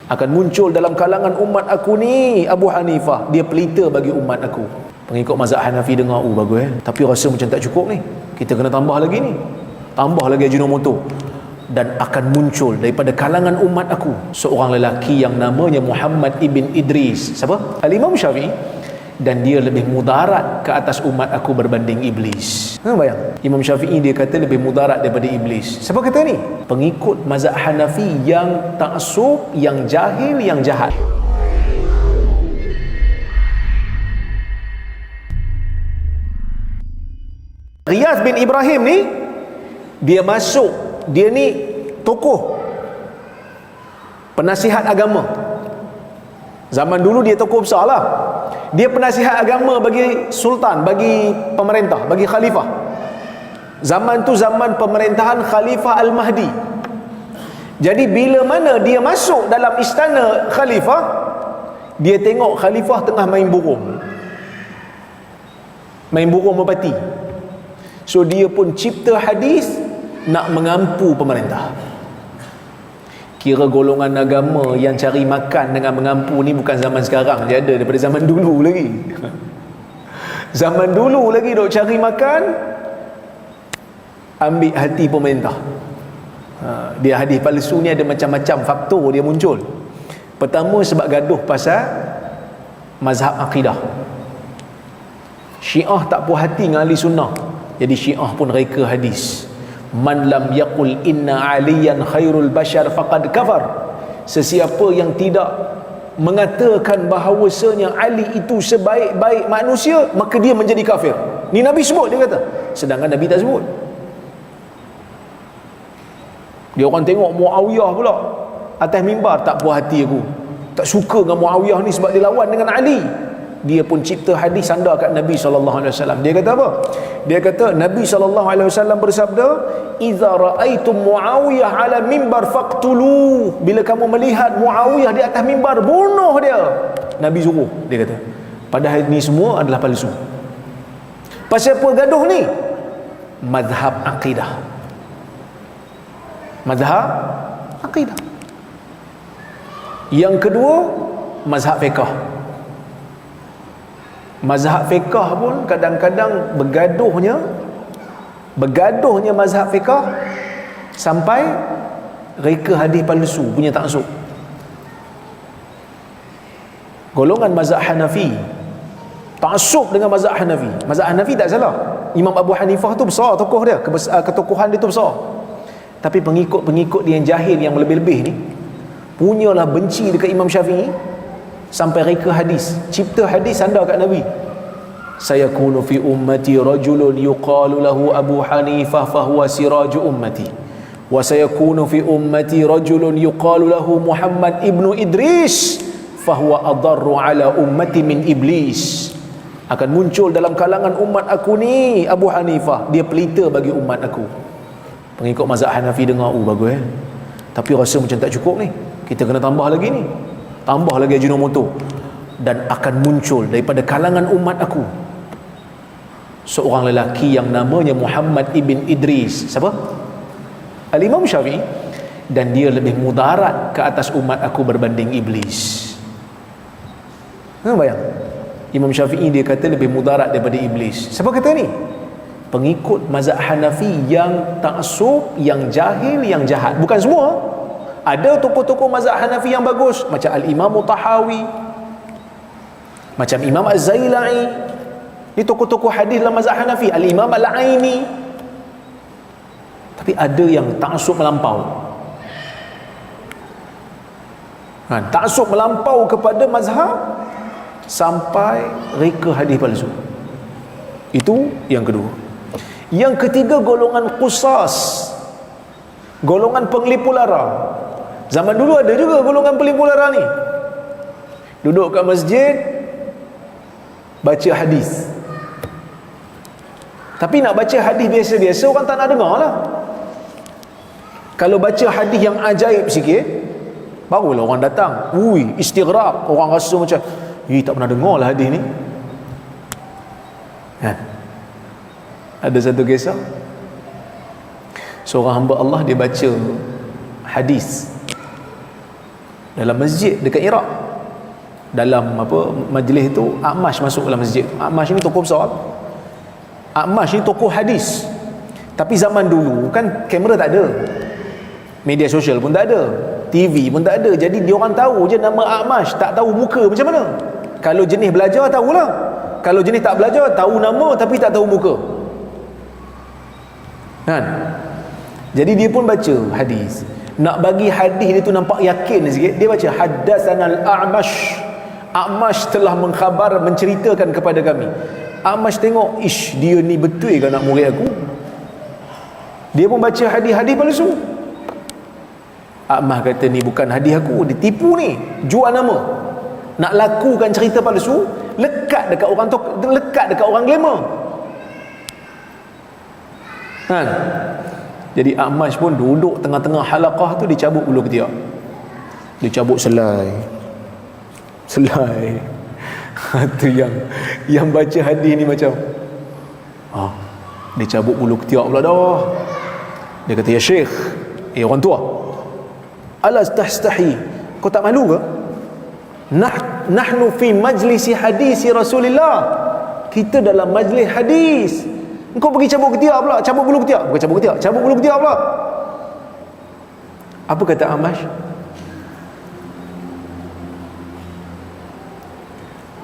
Akan muncul dalam kalangan umat aku ni Abu Hanifah, dia pelita bagi umat aku. Pengikut mazhab Hanafi dengar, bagus tapi rasa macam tak cukup ni, kita kena tambah lagi ni, tambah lagi Ajinomoto. Dan akan muncul daripada kalangan umat aku seorang lelaki yang namanya Muhammad ibn Idris. Siapa? Al-Imam Syafi'i. Dan dia lebih mudarat ke atas umat aku berbanding iblis. Bayang, Imam Syafi'i dia kata lebih mudarat daripada iblis. Siapa kata ni? Pengikut mazhab Hanafi yang taksub, yang jahil, yang jahat. Riyaz bin Ibrahim ni, dia masuk, dia ni tokoh penasihat agama. Zaman dulu dia tokoh besar lah. Dia penasihat agama bagi sultan, bagi pemerintah, bagi khalifah. Zaman tu zaman pemerintahan Khalifah Al-Mahdi. Jadi bila mana dia masuk dalam istana khalifah, dia tengok khalifah tengah main burung. Main burung merpati. So dia pun cipta hadis nak mengampu pemerintah. Kira golongan agama yang cari makan dengan mengampu ni bukan zaman sekarang je ada, daripada zaman dulu lagi. Zaman dulu lagi dok cari makan, ambil hati pemerintah. Dia hadis palsu ni ada macam-macam faktor dia muncul. Pertama sebab gaduh pasal mazhab akidah. Syiah tak puas hati dengan ahli sunnah, jadi Syiah pun reka hadis. Man lam yaqul inna aliyan khairul bashar faqad kafar. Sesiapa yang tidak mengatakan bahawasanya Ali itu sebaik-baik manusia, maka dia menjadi kafir. Ni Nabi sebut, dia kata. Sedangkan Nabi tak sebut. Dia orang tengok Muawiyah pula atas mimbar, tak puas hati aku, tak suka dengan Muawiyah ni sebab dia lawan dengan Ali. Dia pun cipta hadis sandar kat Nabi SAW. Dia kata apa? Dia kata Nabi SAW bersabda, "Idza ra'aitum Muawiyah 'ala mimbar faqtulu." Bila kamu melihat Muawiyah di atas mimbar, bunuh dia. Nabi suruh, dia kata. Padahal ini semua adalah palsu. Pasal apa gaduh ni? Mazhab akidah. Mazhab akidah. Yang kedua, mazhab fiqh. Mazhab fiqh pun kadang-kadang bergaduhnya mazhab fiqh sampai reka hadis palsu punya taksub. Golongan mazhab Hanafi taksub dengan mazhab Hanafi. Mazhab Hanafi tak salah, Imam Abu Hanifah tu besar tokoh dia, ketokohan dia tu besar. Tapi pengikut-pengikut dia yang jahil, yang lebih-lebih ni, punyalah benci dekat Imam Syafi'i sampai reka hadis, cipta hadis sandar kat Nabi. Sayakunu fi ummati rajulun yuqalu lahu Abu Hanifah fahuwa siraju ummati, wa sayakunu fi ummati rajulun yuqalu lahu Muhammad ibnu Idris fahuwa adarru ala ummati min iblis. Akan muncul dalam kalangan umat aku ni Abu Hanifah, dia pelita bagi umat aku. Pengikut mazhab Hanafi dengar, bagus tapi rasa macam tak cukup ni, kita kena tambah lagi ni, tambah lagi Ajinomoto. Dan akan muncul daripada kalangan umat aku seorang lelaki yang namanya Muhammad ibn Idris. Siapa? Al-Imam Syafi'i. Dan dia lebih mudarat ke atas umat aku berbanding iblis. Bayang, Imam Syafi'i dia kata lebih mudarat daripada iblis. Siapa kata ni? Pengikut mazhab Hanafi yang taksub, yang jahil, yang jahat. Bukan semua. Ada tokoh-tokoh mazhab Hanafi yang bagus, macam Al-Imam Tahawi, macam Imam Az-Zailai. Ini tokoh-tokoh hadis dalam mazhab Hanafi. Al-Imam Al-Aini. Tapi ada yang taksub melampau. Taksub melampau kepada mazhab sampai reka hadis palsu. Itu yang kedua. Yang ketiga, golongan qusas, golongan penglipu lara. Zaman dulu ada juga golongan penglipu lara ni. Duduk kat masjid baca hadis. Tapi nak baca hadis biasa-biasa orang tak nak dengar lah. Kalau baca hadis yang ajaib sikit, barulah orang datang. Istighraq. Orang rasa macam, tak pernah dengar lah hadis ni. Ada satu kisah, seorang hamba Allah dia baca hadis dalam masjid dekat Iraq. Dalam apa majlis itu, A'mash masuk dalam masjid. A'mash ni tokoh besar. A'mash ni tokoh hadis. Tapi zaman dulu kan kamera tak ada, media sosial pun tak ada, TV pun tak ada. Jadi dia orang tahu je nama A'mash, tak tahu muka macam mana. Kalau jenis belajar tahulah, kalau jenis tak belajar tahu nama tapi tak tahu muka kan. Jadi dia pun baca hadis. Nak bagi hadis dia tu nampak yakin sikit, dia baca haddatsanal A'mash. A'mash telah mengkhabar, menceritakan kepada kami. A'mash tengok, ish, dia ni betul ke nak murid aku? Dia pun baca hadis-hadis palsu. A'mash kata, ni bukan hadis aku, dia tipu ni, jual nama, nak lakukan cerita palsu, lekat dekat orang tu, lekat dekat orang glamour kan. Jadi A'mash pun duduk tengah-tengah halaqah tu, dicabut bulu ketiak, dicabut selai tu yang baca hadis ni macam dia cabut bulu ketiak pula dah. Dia kata, ya Syekh, orang tua, alas tahstahi, kau tak malu ke? Nahnu fi majlisi hadisi Rasulillah, kita dalam majlis hadis, engkau pergi cabut ketiak pula, cabut bulu ketiak, bukan cabut ketiak, cabut bulu ketiak pula. Apa kata A'mash?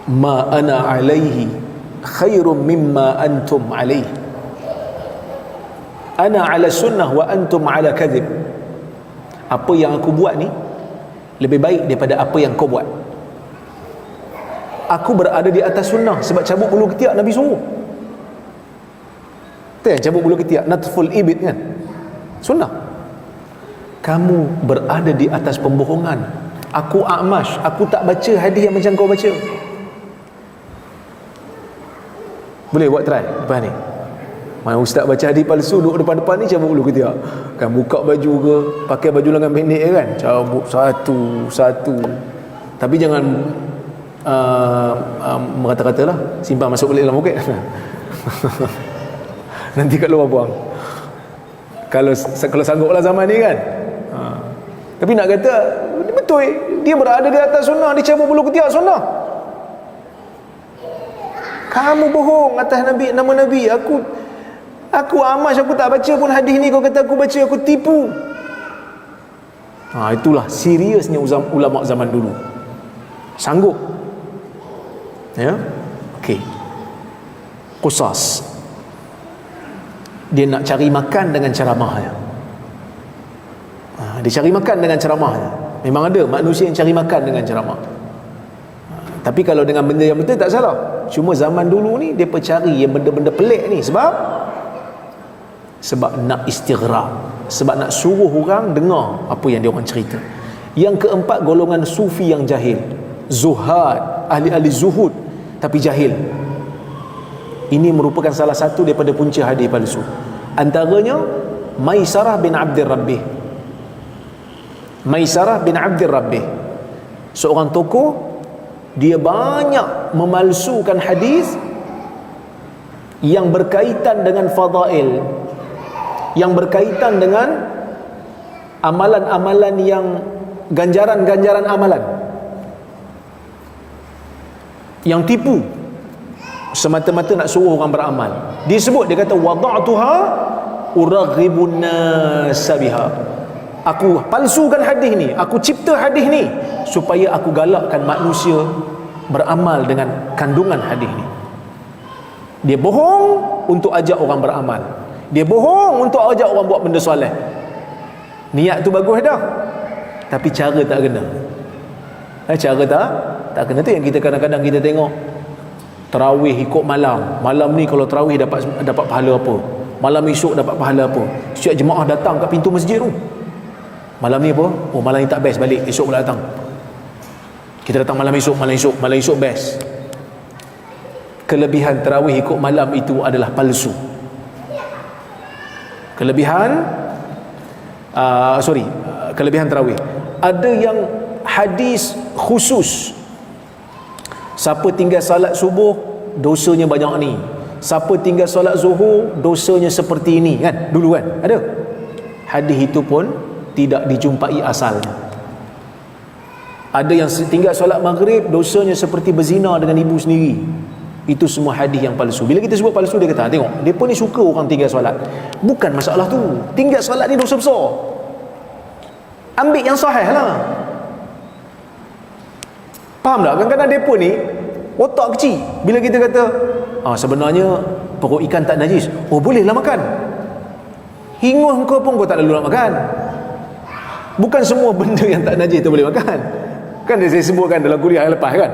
Ma ana alaihi khairum mimma antum alaihi, ana ala sunnah wa antum ala kadhib. Apa yang aku buat ni lebih baik daripada apa yang kau buat. Aku berada di atas sunnah sebab cabut bulu ketiak Nabi suruh. Tu yang cabut bulu ketiak, natful ibit kan, sunnah. Kamu berada di atas pembohongan. Aku A'mash, aku tak baca hadis yang macam kau baca. Boleh buat try lepas ni. Mana ustaz baca hadis palsu, duduk depan-depan ni cabut bulu ketiak. Kan buka baju ke, pakai baju lengan pendek kan, cabut satu-satu. Tapi jangan merata-rata lah, simpan masuk balik dalam poket. Nanti kat luar buang. Kalau sanggup lah zaman ni kan. Tapi nak kata betul, dia berada di atas sunnah, dia cabut bulu ketiak sunnah. Kamu bohong atas Nabi, nama Nabi. Aku A'mash, aku tak baca pun hadis ni, kau kata aku baca, aku tipu. Itulah seriusnya ulama zaman dulu. Sanggup. Ya. Okey. Qusas. Dia nak cari makan dengan ceramahnya. Dia cari makan dengan ceramahnya. Memang ada manusia yang cari makan dengan ceramah. Tapi kalau dengan benda yang betul tak salah. Cuma zaman dulu ni dia cari yang benda-benda pelik ni sebab nak istighraq, sebab nak suruh orang dengar apa yang dia orang cerita. Yang keempat, golongan sufi yang jahil, zuhad, ahli-ahli zuhud tapi jahil. Ini merupakan salah satu daripada punca hadis palsu. Antaranya Maisarah bin Abdir Rabbih. Maisarah bin Abdir Rabbih, seorang tokoh, dia banyak memalsukan hadis yang berkaitan dengan fadail, yang berkaitan dengan amalan-amalan yang ganjaran-ganjaran amalan, yang tipu semata-mata nak suruh orang beramal. Dia sebut, dia kata wada'tuha uraghibun nas biha. Aku palsukan hadis ni, aku cipta hadis ni supaya aku galakkan manusia beramal dengan kandungan hadis ni. Dia bohong untuk ajak orang beramal, dia bohong untuk ajak orang buat benda soleh. Niat tu bagus dah, tapi cara tak kena. Cara tak kena. Tu yang kita kadang-kadang kita tengok tarawih ikut malam. Malam ni kalau tarawih dapat pahala apa, malam esok dapat pahala apa. Setiap jemaah datang kat pintu masjid tu, malam ni apa? Oh, malam ni tak best, balik esok pula datang. Kita datang malam esok best. Kelebihan tarawih ikut malam itu adalah palsu. Kelebihan tarawih. Ada yang hadis khusus, siapa tinggal salat subuh dosanya banyak ni, siapa tinggal solat zuhur dosanya seperti ini kan, dulu kan ada. Hadis itu pun tidak dijumpai asalnya. Ada yang tinggal solat maghrib dosanya seperti berzina dengan ibu sendiri. Itu semua hadis yang palsu. Bila kita sebut palsu, dia kata, tengok, depa ni suka orang tinggal solat. Bukan masalah tu. Tinggal solat ni dosa besar. Ambil yang sahih lah. Faham tak? Kadang-kadang depa ni otak kecil. Bila kita kata sebenarnya perut ikan tak najis, bolehlah makan. Hingus kau pun kau tak lalu nak makan. Bukan semua benda yang tak najis tu boleh makan. Kan saya sebutkan dalam kuliah yang lepas kan.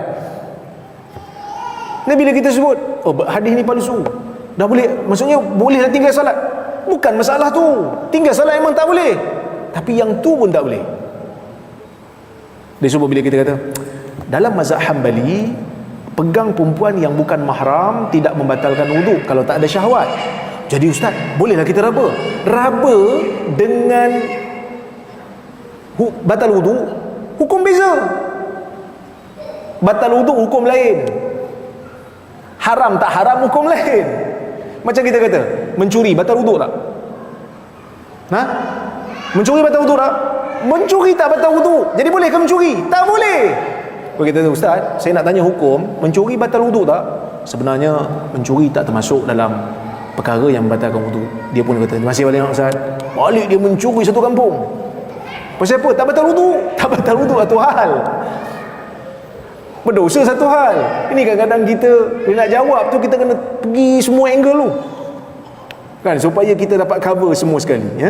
Ni bila kita sebut hadis ni palsu, dah boleh, maksudnya bolehlah tinggal salat. Bukan masalah tu. Tinggal salat memang tak boleh, tapi yang tu pun tak boleh. Dia sebut bila kita kata dalam mazhab Hambali, pegang perempuan yang bukan mahram tidak membatalkan wuduk kalau tak ada syahwat. Jadi ustaz, bolehlah kita raba. Raba dengan batal wuduk, hukum beza. Batal wuduk hukum lain, haram tak haram hukum lain. Macam kita kata mencuri batal wuduk tak? Mencuri batal wuduk tak? Mencuri tak batal wuduk. Jadi boleh ke mencuri? Tak boleh. Kalau kita kata, ustaz, saya nak tanya hukum mencuri batal wuduk tak? Sebenarnya mencuri tak termasuk dalam perkara yang membatalkan wuduk. Dia pun kata, terima kasih banyak ustaz. Balik dia mencuri satu kampung. Pasal apa? Tak batal wuduk. Tak batal wuduk satu hal, berdosa satu hal. Ini kadang-kadang kita nak jawab tu, kita kena pergi semua angle tu kan, supaya kita dapat cover semua sekali, ya.